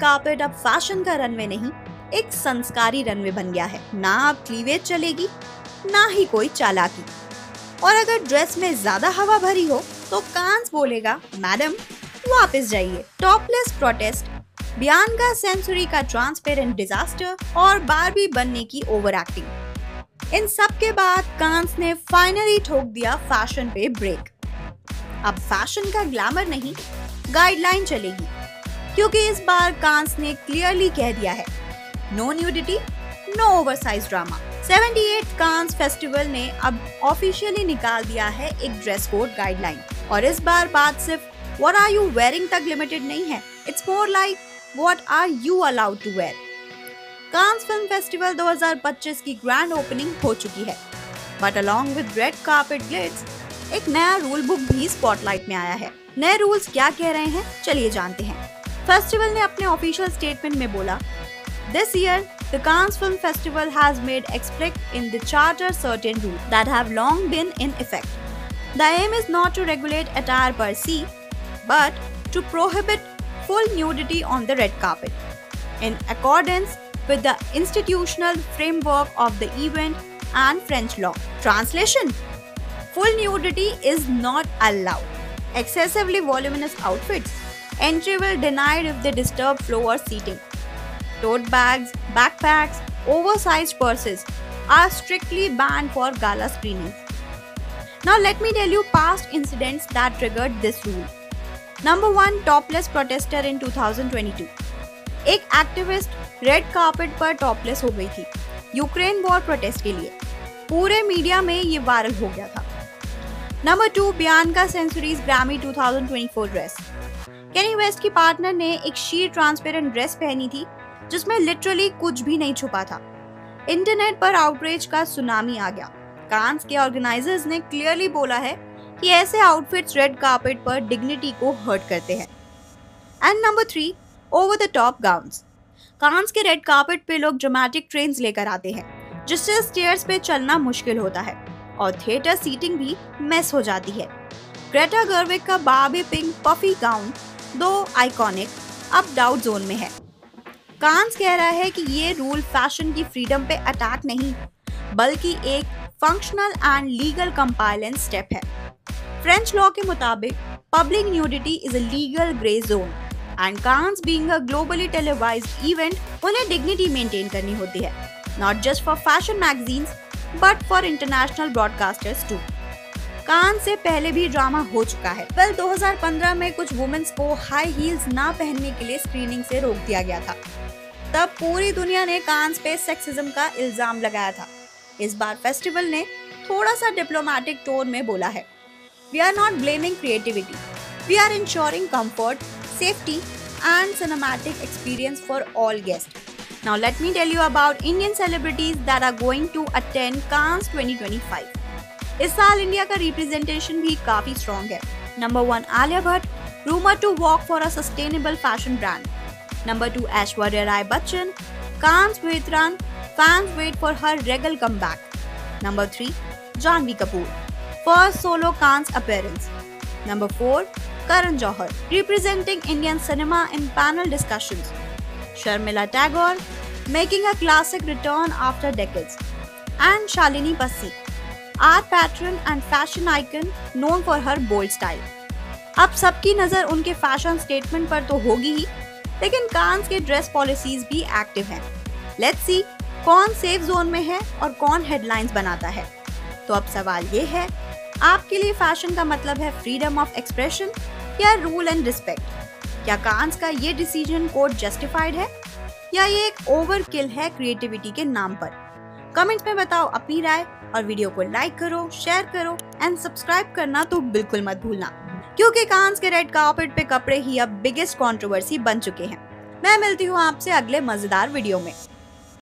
Carpet अब fashion का runway नहीं, एक संस्कारी रनवे बन गया है। ना अब क्लीवेज चलेगी, ना ही कोई चालाकी। और अगर ड्रेस में ज्यादा हवा भरी हो तो कांस बोलेगा, मैडम वापस जाइए। टॉपलेस प्रोटेस्ट, बियांका सेंचुरी का ट्रांसपेरेंट डिजास्टर और बारबी बनने की ओवर एक्टिंग। इन सब के बाद कांस ने फाइनली ठोक दिया फैशन पे ब्रेक। अब फैशन का ग्लैमर नहीं, गाइडलाइन चलेगी, क्योंकि इस बार कांस ने क्लियरली कह दिया है, no nudity, no oversize drama. 78 Cannes festival ने अब ऑफिशियली निकाल दिया है एक ड्रेस कोड गाइडलाइन। और इस बार बात सिर्फ व्हाट आर यू वेयरिंग तक लिमिटेड नहीं है, it's more like what are you allowed to wear. Cannes film festival 2025 की ग्रैंड ओपनिंग हो चुकी है, but along with red carpet glitz एक नया रूल बुक भी स्पॉटलाइट में आया है। नए रूल्स क्या कह रहे हैं, चलिए जानते हैं। फेस्टिवल ने अपने ऑफिशियल स्टेटमेंट में बोला, this year the Cannes Film Festival has made explicit in the charter certain rules that have long been in effect. The aim is not to regulate attire per se, but to prohibit full nudity on the red carpet, in accordance with the institutional framework of the event and French law. Translation: full nudity is not allowed. Excessively voluminous outfits, entry will denied if they disturb flow or seating. Tote bags, backpacks, oversized purses are strictly banned for gala screenings. Now let me tell you past incidents that triggered this rule. Number 1, topless protester in 2022. एक activist red carpet पर topless हो गई थी Ukraine war protest के लिए। पूरे media में ये वायरल हो गया था। Number 2, Bianca Censori's Grammy 2024 dress. Kanye West की पार्टनर ने एक शीर ट्रांसपेरेंट ड्रेस पहनी थी जिसमें लिटरली कुछ भी नहीं छुपा था। इंटरनेट पर आउटरीच का सुनामी आ गया। कांस के ऑर्गेनाइजर्स ने क्लियरली बोला है कि ऐसे आउटफिट्स रेड कार्पेट पर डिग्निटी को हर्ट करते हैं। And number 3, over the top gowns. Cannes के रेड कार्पेट पे लोग ड्रामेटिक ट्रेन्स लेकर आते हैं, जिससे स्टेयर्स पे चलना मुश्किल होता है और थिएटर सीटिंग भी मिस हो जाती है। ग्रेटा गर्विग का बार्बी पिंक पफी गाउन, दो आइकॉनिक, अब डाउट जोन में है। कांस कह रहा है कि ये रूल फैशन की फ्रीडम पे अटैक नहीं, बल्कि एक functional and legal compliance step है। फ्रेंच लॉ के मुताबिक public nudity is a legal grey zone and Cannes being a globally televised event उन्हें डिग्निटी मेंटेन करनी होती है, not just for fashion magazines but for international broadcasters to. कांस से पहले भी ड्रामा हो चुका है। 2015 में कुछ वुमेन्स को हाई हील्स ना पहनने के लिए स्क्रीनिंग से रोक दिया गया था। तब पूरी दुनिया ने कांस पे सेक्सिज्म का इल्जाम लगाया था। इस बार फेस्टिवल ने थोड़ा सा डिप्लोमेटिक टोन में बोला है, we are not blaming creativity, we are ensuring comfort, safety and cinematic experience for all guest. Now let me tell you about Indian celebrities that are going to attend Cannes 2025। इस साल India का representation भी काफी strong है। Number 1, Alia Bhatt, rumour to walk for a sustainable fashion brand. Number 2, Aishwarya Rai Bachchan, Cannes veteran, fans wait for her regal comeback. Number 3, Janhvi Kapoor, first solo Cannes appearance. Number 4, Karan Johar, representing Indian cinema in panel discussions. Sharmila Tagore, making a classic return after decades. And Shalini Bassi, art patron and fashion icon known for her bold style. अब सबकी नजर उनके fashion statement पर तो होगी ही, लेकिन कांस के dress policies भी एक्टिव हैं। लेट्स सी कौन सेफ जोन में है और कौन हेडलाइंस बनाता है। तो अब सवाल ये है, आपके लिए फैशन का मतलब है फ्रीडम ऑफ एक्सप्रेशन या रूल एंड रिस्पेक्ट? क्या कांस का ये डिसीजन कोड जस्टिफाइड है या ये एक ओवरकिल है क्रिएटिविटी के नाम पर? कमेंट्स में बताओ अपनी राय और वीडियो को लाइक करो, शेयर करो एंड सब्सक्राइब करना तो बिल्कुल मत भूलना, क्योंकि कांस के रेड कार्पेट पे कपड़े ही अब बिगेस्ट कंट्रोवर्सी बन चुके हैं। मैं मिलती हूँ आपसे अगले मजेदार वीडियो में।